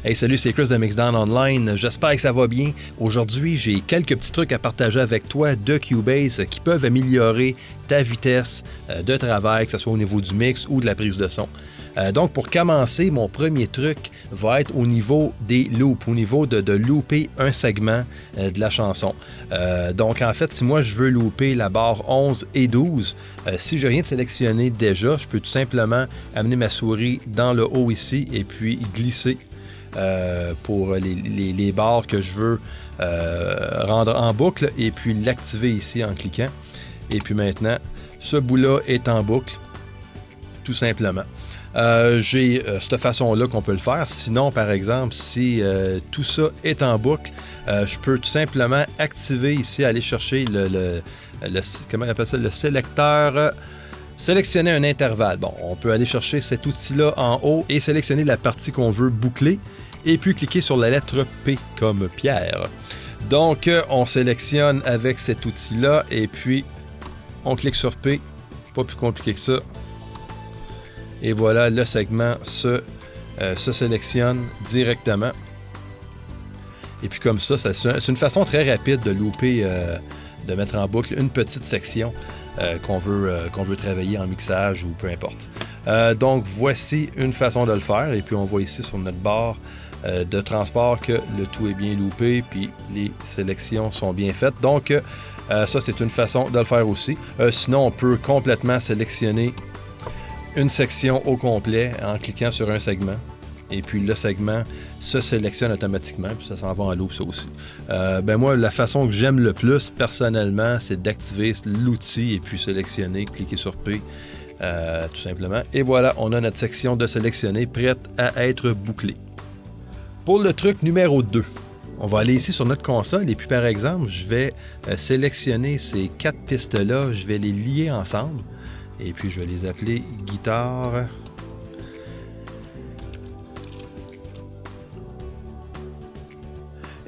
Hey, salut, c'est Chris de Mixdown Online. J'espère que ça va bien. Aujourd'hui, j'ai quelques petits trucs à partager avec toi de Cubase qui peuvent améliorer ta vitesse de travail, que ce soit au niveau du mix ou de la prise de son. Donc, pour commencer, mon premier truc va être au niveau des loops, au niveau de looper un segment de la chanson. Donc, en fait, si moi, je veux looper la barre 11 et 12, si je n'ai rien de sélectionné déjà, je peux tout simplement amener ma souris dans le haut ici et puis glisser pour les barres que je veux rendre en boucle et puis l'activer ici en cliquant. Et puis maintenant, ce bout-là est en boucle, tout simplement. J'ai cette façon-là qu'on peut le faire. Sinon, par exemple, si tout ça est en boucle, je peux tout simplement activer ici, aller chercher comment on appelle ça, le sélecteur. Sélectionner un intervalle. Bon, on peut aller chercher cet outil-là en haut et sélectionner la partie qu'on veut boucler et puis cliquer sur la lettre P comme Pierre. Donc, on sélectionne avec cet outil-là et puis on clique sur P. Pas plus compliqué que ça. Et voilà, le segment se sélectionne directement. Et puis comme ça, c'est une façon très rapide de looper, de mettre en boucle une petite section qu'on veut travailler en mixage ou peu importe. Donc voici une façon de le faire. Et puis on voit ici sur notre barre de transport que le tout est bien loopé, puis les sélections sont bien faites. Donc ça, c'est une façon de le faire aussi. Sinon, on peut complètement sélectionner une section au complet en cliquant sur un segment. Et puis le segment se sélectionne automatiquement, puis ça s'en va en loop ça aussi. Moi, la façon que j'aime le plus personnellement, c'est d'activer l'outil et puis sélectionner, cliquer sur P, tout simplement. Et voilà, on a notre section de sélectionner prête à être bouclée. Pour le truc numéro 2, on va aller ici sur notre console et puis par exemple, je vais sélectionner ces 4 pistes-là, je vais les lier ensemble. Et puis, je vais les appeler guitare.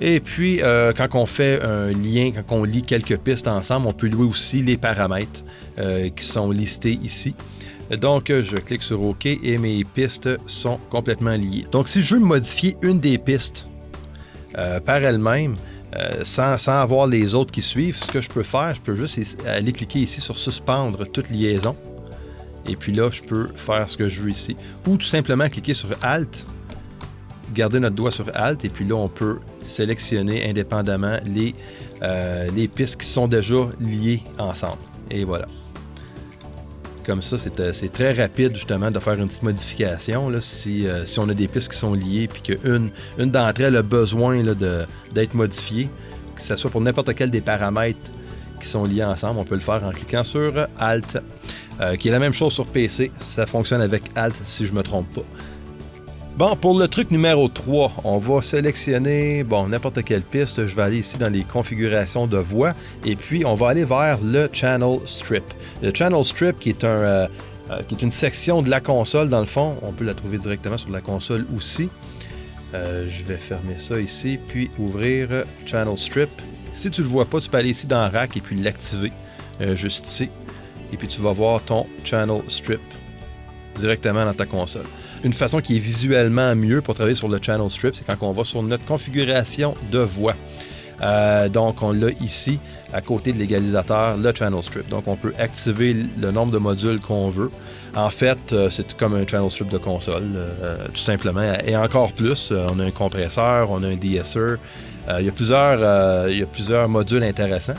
Et puis, quand on fait un lien, quand on lie quelques pistes ensemble, on peut louer aussi les paramètres qui sont listés ici. Donc, je clique sur OK et mes pistes sont complètement liées. Donc, si je veux modifier une des pistes par elle-même, sans avoir les autres qui suivent, ce que je peux faire, je peux juste aller cliquer ici sur suspendre toute liaison. Et puis là, je peux faire ce que je veux ici. Ou tout simplement cliquer sur Alt, garder notre doigt sur Alt, et puis là, on peut sélectionner indépendamment les pistes qui sont déjà liées ensemble. Et voilà. Comme ça, c'est très rapide justement de faire une petite modification. Là, si on a des pistes qui sont liées et qu'une d'entre elles a besoin là, d'être modifiée, que ce soit pour n'importe quel des paramètres qui sont liés ensemble, on peut le faire en cliquant sur Alt, qui est la même chose sur PC. Ça fonctionne avec Alt si je ne me trompe pas. Bon, pour le truc numéro 3, on va sélectionner n'importe quelle piste. Je vais aller ici dans les configurations de voix et puis on va aller vers le Channel Strip. Le Channel Strip qui est une section de la console dans le fond. On peut la trouver directement sur la console aussi. Je vais fermer ça ici puis ouvrir Channel Strip. Si tu ne le vois pas, tu peux aller ici dans Rack et puis l'activer juste ici. Et puis tu vas voir ton Channel Strip directement dans ta console. Une façon qui est visuellement mieux pour travailler sur le Channel Strip, c'est quand on va sur notre configuration de voix. Donc, on l'a ici, à côté de l'égalisateur, le Channel Strip. Donc, on peut activer le nombre de modules qu'on veut. En fait, c'est comme un Channel Strip de console, tout simplement. Et encore plus, on a un compresseur, on a un DSR. Il y a plusieurs modules intéressants.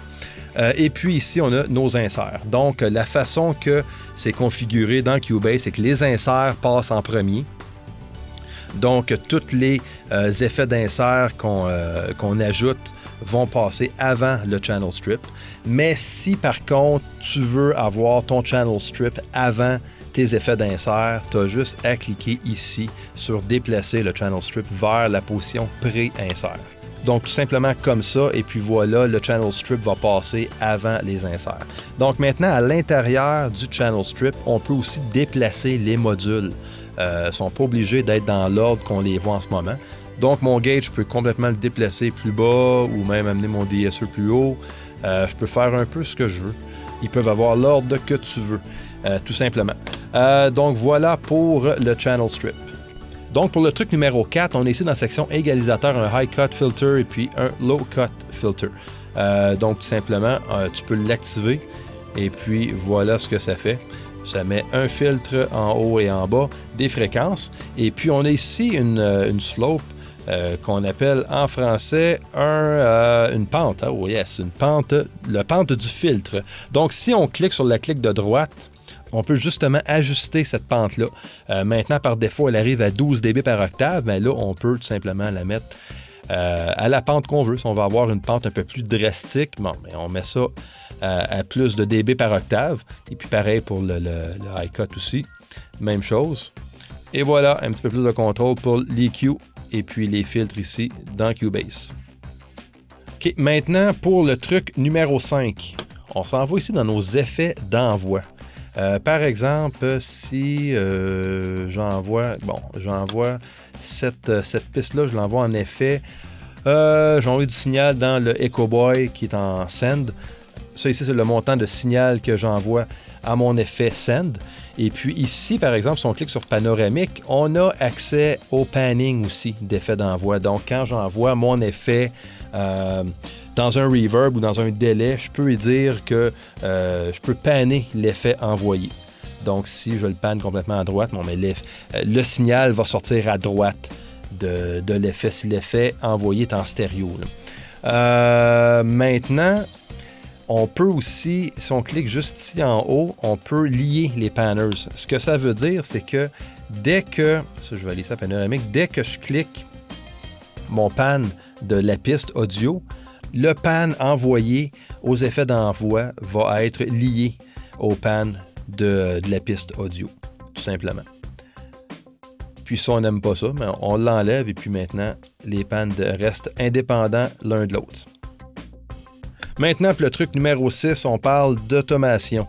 Et puis ici, on a nos inserts. Donc, la façon que c'est configuré dans Cubase, c'est que les inserts passent en premier. Donc, tous les effets d'insert qu'on ajoute vont passer avant le Channel Strip. Mais si, par contre, tu veux avoir ton Channel Strip avant tes effets d'insert, tu as juste à cliquer ici sur déplacer le Channel Strip vers la position pré-insert. Donc, tout simplement comme ça, et puis voilà, le Channel Strip va passer avant les inserts. Donc, maintenant, à l'intérieur du Channel Strip, on peut aussi déplacer les modules. Ils ne sont pas obligés d'être dans l'ordre qu'on les voit en ce moment. Donc, mon gauge, je peux complètement le déplacer plus bas ou même amener mon DSE plus haut. Je peux faire un peu ce que je veux. Ils peuvent avoir l'ordre que tu veux, tout simplement. Donc, voilà pour le Channel Strip. Donc, pour le truc numéro 4, on est ici dans la section égalisateur, un high cut filter et puis un low cut filter. Donc, tout simplement, tu peux l'activer et puis voilà ce que ça fait. Ça met un filtre en haut et en bas des fréquences. Et puis, on a ici une slope qu'on appelle en français une pente. Oh yes, une pente, la pente du filtre. Donc, si on clique sur la clique de droite, on peut justement ajuster cette pente-là. Maintenant, par défaut, elle arrive à 12 dB par octave, mais là, on peut tout simplement la mettre à la pente qu'on veut. Si on va avoir une pente un peu plus drastique, bon, mais on met ça à plus de dB par octave. Et puis pareil pour le high cut aussi. Même chose. Et voilà, un petit peu plus de contrôle pour l'EQ et puis les filtres ici dans Cubase. OK, maintenant, pour le truc numéro 5, on s'en va ici dans nos effets d'envoi. Par exemple, si j'envoie cette piste-là, je l'envoie en effet. J'envoie du signal dans le Echo Boy qui est en Send. Ça ici, c'est le montant de signal que j'envoie à mon effet Send. Et puis ici, par exemple, si on clique sur Panoramique, on a accès au panning aussi d'effet d'envoi. Donc, quand j'envoie mon effet dans un reverb ou dans un délai, je peux lui dire que je peux panner l'effet envoyé. Donc, si je le panne complètement à droite, bon, mais le signal va sortir à droite de l'effet, si l'effet envoyé est en stéréo. Maintenant, on peut aussi, si on clique juste ici en haut, on peut lier les panners. Ce que ça veut dire, c'est que dès que, ça je vais aller ça panoramique, dès que je clique mon pan de la piste audio, le pan envoyé aux effets d'envoi va être lié au pan de la piste audio, tout simplement. Puis ça, on n'aime pas ça, mais on l'enlève et puis maintenant, les pans restent indépendants l'un de l'autre. Maintenant, pour le truc numéro 6, on parle d'automation.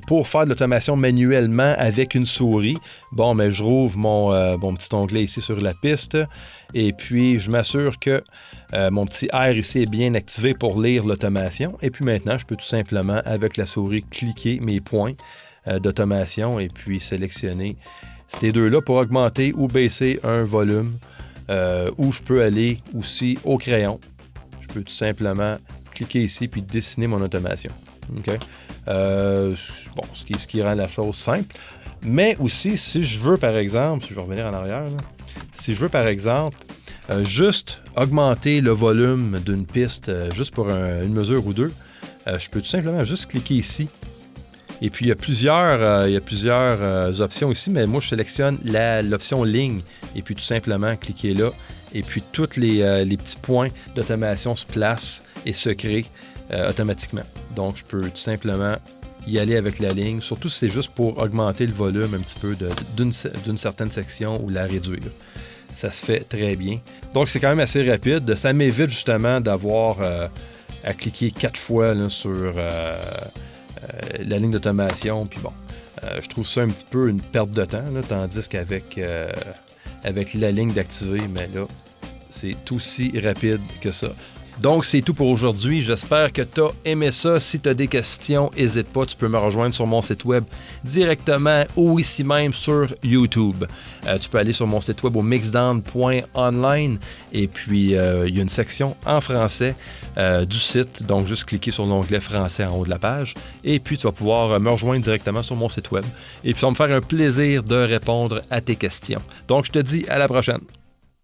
Pour faire de l'automation manuellement avec une souris, bon, mais je rouvre mon petit onglet ici sur la piste et puis je m'assure que mon petit R ici est bien activé pour lire l'automation. Et puis maintenant, je peux tout simplement, avec la souris, cliquer mes points d'automation et puis sélectionner ces deux-là pour augmenter ou baisser un volume. Ou je peux aller aussi au crayon. Je peux tout simplement cliquer ici puis dessiner mon automation. Okay? Bon, ce qui rend la chose simple. Mais aussi, si je veux, par exemple, si je vais revenir en arrière, là, si je veux, par exemple, juste augmenter le volume d'une piste juste pour une mesure ou deux, je peux tout simplement juste cliquer ici. Et puis, il y a plusieurs options ici, mais moi, je sélectionne l'option ligne et puis tout simplement cliquer là. Et puis, tous les petits points d'automation se placent et se créent automatiquement. Donc, je peux tout simplement y aller avec la ligne, surtout si c'est juste pour augmenter le volume un petit peu d'une certaine section ou la réduire. Ça se fait très bien. Donc, c'est quand même assez rapide. Ça m'évite justement d'avoir à cliquer 4 fois là, sur la ligne d'automation. Puis bon, je trouve ça un petit peu une perte de temps, là, tandis qu'avec la ligne d'activer, mais là, c'est aussi rapide que ça. Donc, c'est tout pour aujourd'hui. J'espère que tu as aimé ça. Si tu as des questions, n'hésite pas. Tu peux me rejoindre sur mon site web directement ou ici même sur YouTube. Tu peux aller sur mon site web au mixdown.online et puis il y a une section en français du site. Donc, juste cliquer sur l'onglet français en haut de la page et puis tu vas pouvoir me rejoindre directement sur mon site web. Et puis, ça va me faire un plaisir de répondre à tes questions. Donc, je te dis à la prochaine.